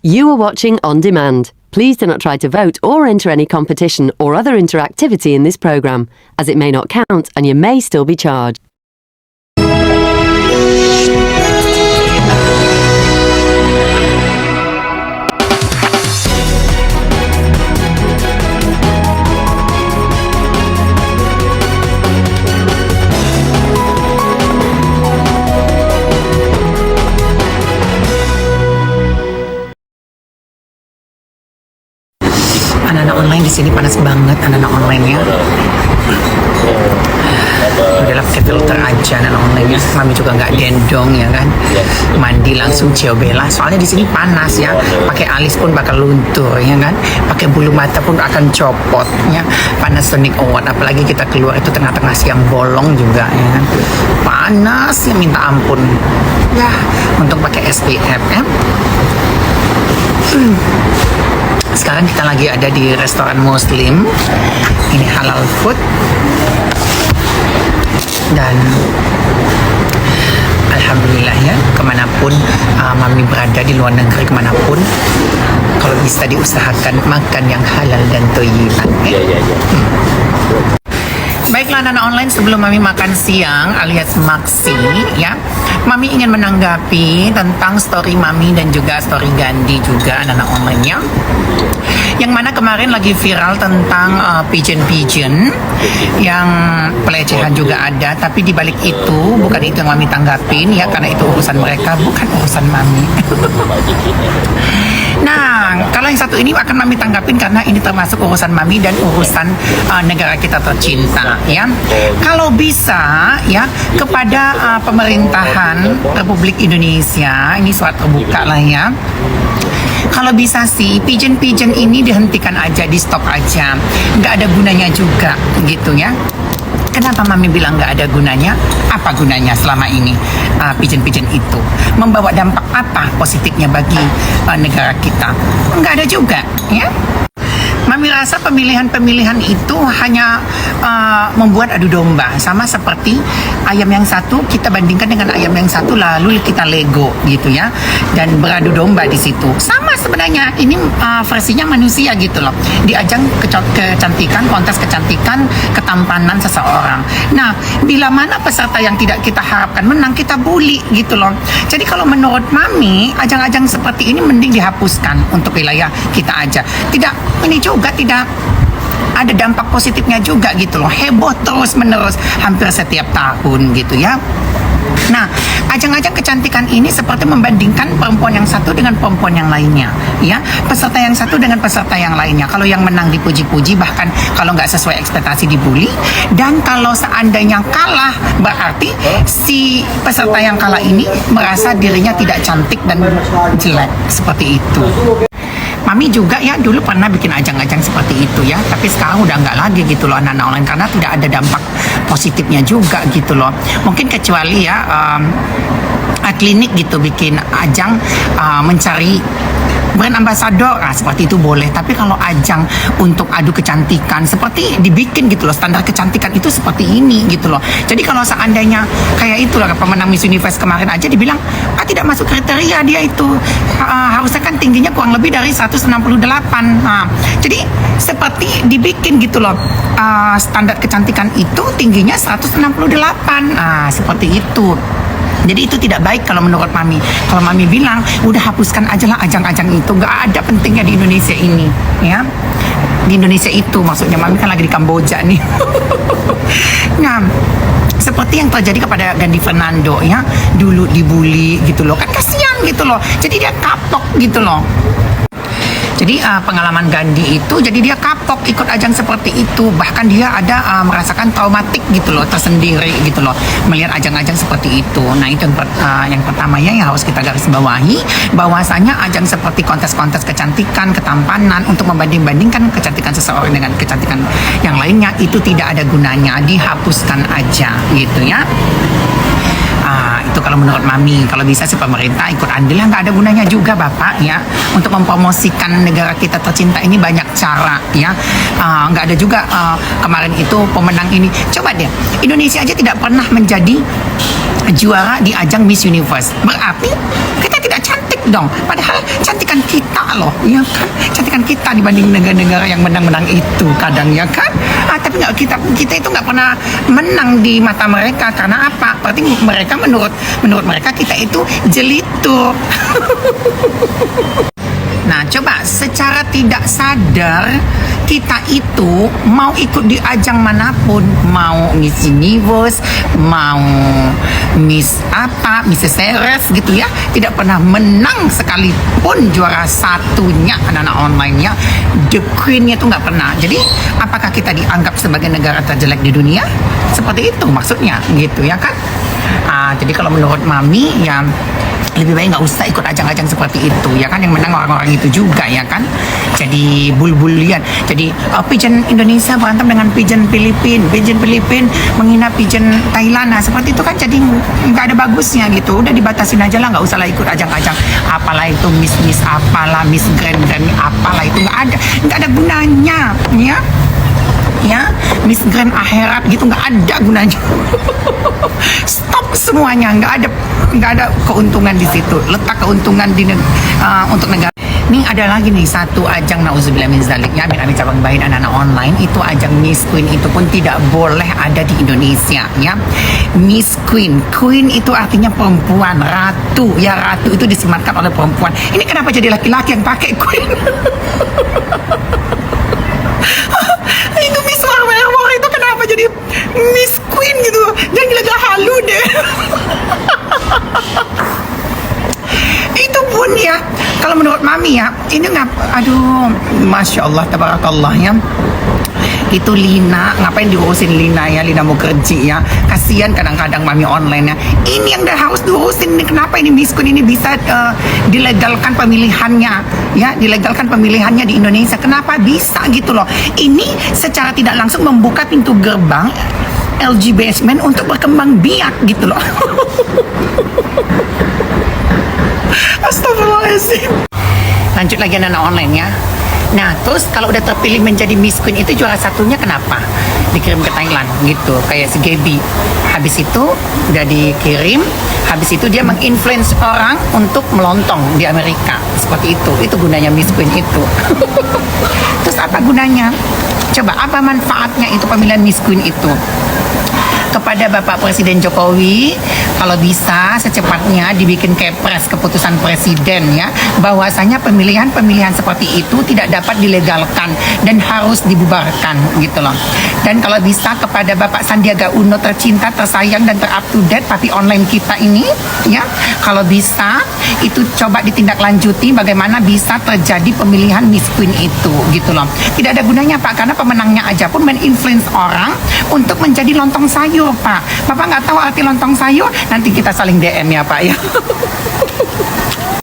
You are watching On Demand. Please do not try to vote or enter any competition or other interactivity in this programme, as it may not count and you may still be charged. Anak-anak online di sini panas banget, anak-anak online-nya. Udahlah pakai filter aja anak online-nya. Mami juga nggak dendong ya kan. Mandi langsung ciobela. Soalnya di sini panas ya. Pakai alis pun bakal luntur ya kan. Pakai bulu mata pun akan copot ya. Panasonic Award. Apalagi kita keluar itu tengah-tengah siang bolong juga ya kan. Panas ya minta ampun. Ya, untuk pakai SPF ya. Sekarang kita lagi ada di restoran Muslim. Ini halal food. Dan alhamdulillah ya, kemanapun Mami berada di luar negeri, kemanapun, kalau bisa diusahakan makan yang halal dan thayyiban. Baiklah anak-anak online, sebelum Mami makan siang alias maksi ya, Mami ingin menanggapi tentang story Mami dan juga story Gandhi juga anak-anak online ya. Yang mana kemarin lagi viral tentang pigeon-pigeon yang pelecehan juga ada, tapi dibalik itu bukan itu yang Mami tanggapin ya, karena itu urusan mereka, bukan urusan Mami. Nah, kalau yang satu ini akan Mami tanggapin karena ini termasuk urusan Mami dan urusan negara kita tercinta ya. Kalau bisa ya, kepada pemerintahan Republik Indonesia, ini surat terbuka lah ya. Kalau bisa sih pigeon-pigeon ini dihentikan aja, di stop aja, nggak ada gunanya juga gitu ya. Kenapa Mami bilang nggak ada gunanya? Apa gunanya selama ini pigeon-pigeon itu? Membawa dampak apa positifnya bagi negara kita? Nggak ada juga ya. Mami rasa pemilihan-pemilihan itu hanya membuat adu domba, sama seperti ayam yang satu kita bandingkan dengan ayam yang satu, lalu kita lego gitu ya, dan beradu domba di situ. Sama sebenarnya ini versinya manusia gitu loh, di ajang kecantikan, kontes kecantikan, ketampanan seseorang. Nah, bila mana peserta yang tidak kita harapkan menang, kita bully gitu loh. Jadi kalau menurut Mami, ajang-ajang seperti ini mending dihapuskan untuk wilayah kita aja. Tidak, ini juga tidak ada dampak positifnya juga gitu loh. Heboh terus menerus hampir setiap tahun gitu ya. Nah, ajang-ajang kecantikan ini seperti membandingkan perempuan yang satu dengan perempuan yang lainnya ya, peserta yang satu dengan peserta yang lainnya. Kalau yang menang dipuji-puji, bahkan kalau nggak sesuai ekspektasi dibully, dan kalau seandainya kalah berarti si peserta yang kalah ini merasa dirinya tidak cantik dan jelek seperti itu. Mami juga ya dulu pernah bikin ajang-ajang seperti itu ya, tapi sekarang udah nggak lagi gitu loh anak-anak online, karena tidak ada dampak positifnya juga gitu loh. Mungkin kecuali ya klinik gitu bikin ajang mencari brand ambassador, seperti itu boleh. Tapi kalau ajang untuk adu kecantikan seperti dibikin gitu loh, standar kecantikan itu seperti ini gitu loh. Jadi kalau seandainya kayak itulah pemenang Miss Universe kemarin aja dibilang tidak masuk kriteria dia itu, harusnya kan tingginya kurang lebih dari 168. Jadi seperti dibikin gitu loh, standar kecantikan itu tingginya 168. Seperti itu. Jadi itu tidak baik kalau menurut Mami. Kalau Mami bilang udah hapuskan aja lah ajang-ajang itu, nggak ada pentingnya di Indonesia ini ya. Di Indonesia itu maksudnya, Mami kan lagi di Kamboja nih. Nah, seperti yang terjadi kepada Gandhi Fernando ya, dulu dibully gitu loh, kan kasihan gitu loh, jadi dia kapok gitu loh. Jadi pengalaman Gandhi itu, jadi dia kapok ikut ajang seperti itu. Bahkan dia ada merasakan traumatik gitu loh, tersendiri gitu loh, melihat ajang-ajang seperti itu. Nah itu yang pertama ya, yang harus kita garis bawahi, bahwasanya ajang seperti kontes-kontes kecantikan, ketampanan, untuk membanding-bandingkan kecantikan seseorang dengan kecantikan yang lainnya, itu tidak ada gunanya, dihapuskan aja gitu ya. Itu kalau menurut Mami. Kalau bisa sih pemerintah ikut andil, nggak ada gunanya juga Bapak ya, untuk mempromosikan negara kita tercinta ini banyak cara ya. Nggak ada juga kemarin itu pemenang ini, coba deh, Indonesia aja tidak pernah menjadi juara di ajang Miss Universe, berarti kita tidak cantik dong. Padahal cantikan kita loh, ya kan? Cantikan kita dibanding negara-negara yang menang-menang itu kadang, ya kan? Tapi nggak, kita itu nggak pernah menang di mata mereka. Karena apa? Berarti mereka menurut mereka kita itu jelitur. Nah, coba secara tidak sadar kita itu mau ikut di ajang manapun, mau Miss Universe, mau Miss Ceres gitu ya, tidak pernah menang sekalipun juara satunya anak-anak online-nya, the queen-nya itu nggak pernah. Jadi apakah kita dianggap sebagai negara terjelek di dunia? Seperti itu maksudnya gitu ya kan? Jadi kalau menurut Mami ya lebih baik nggak usah ikut ajang-ajang seperti itu ya kan, yang menang orang-orang itu juga ya kan. Jadi bul-bulian, jadi pigeon Indonesia berantem dengan pigeon Filipin menghina pigeon Thailand. Nah seperti itu kan, jadi nggak ada bagusnya gitu. Udah dibatasin aja lah, nggak usah lah ikut ajang-ajang apalah itu Miss apalah, Miss Grand apalah, itu nggak ada gunanya ya. Miss Grand akhirat gitu nggak ada gunanya. Stop semuanya, nggak ada keuntungan di situ. Letak keuntungan untuk negara. Nih ada lagi nih satu ajang, nauzubillah min zalik ya, Amit cabang bahin anak-anak online itu, ajang Miss Queen itu pun tidak boleh ada di Indonesia ya. Miss Queen itu artinya perempuan, ratu ya, ratu itu disematkan oleh perempuan. Ini kenapa jadi laki-laki yang pakai Queen? Itu Miss Warmer itu kenapa jadi Miss Queen gitu? Jangan gila halu deh. Itu pun ya, kalau menurut Mami ya, ini aduh, Masya Allah, tabarakallah ya. Itu Lina, ngapain diurusin Lina ya, Lina Mukherjee ya. Kasihan kadang-kadang Mami online ya. Ini yang harus diurusin, kenapa ini Miss Queen ini bisa dilegalkan pemilihannya ya, dilegalkan pemilihannya di Indonesia. Kenapa bisa gitu loh. Ini secara tidak langsung membuka pintu gerbang LGBT untuk berkembang biak gitu loh. Astagfirullahaladzim. Lanjut lagi anak online ya. Nah terus kalau udah terpilih menjadi Miss Queen itu, juara satunya kenapa dikirim ke Thailand gitu, kayak si Gaby. Habis itu udah dikirim, habis itu dia menginfluence orang untuk melontong di Amerika. Seperti itu gunanya Miss Queen itu. Terus apa gunanya? Coba apa manfaatnya itu pemilihan Miss Queen itu? Kepada Bapak Presiden Jokowi, kalau bisa secepatnya dibikin kepres, keputusan presiden ya, bahwasanya pemilihan seperti itu tidak dapat dilegalkan dan harus dibubarkan gitu loh. Dan kalau bisa kepada Bapak Sandiaga Uno tercinta, tersayang dan terup to date papi online kita ini ya, kalau bisa itu coba ditindaklanjuti bagaimana bisa terjadi pemilihan Miss Queen itu gitu loh. Tidak ada gunanya Pak, karena pemenangnya aja pun men-influence orang untuk menjadi lontong sayur Pak. Bapak nggak tahu arti lontong sayur, nanti kita saling DM ya Pak ya.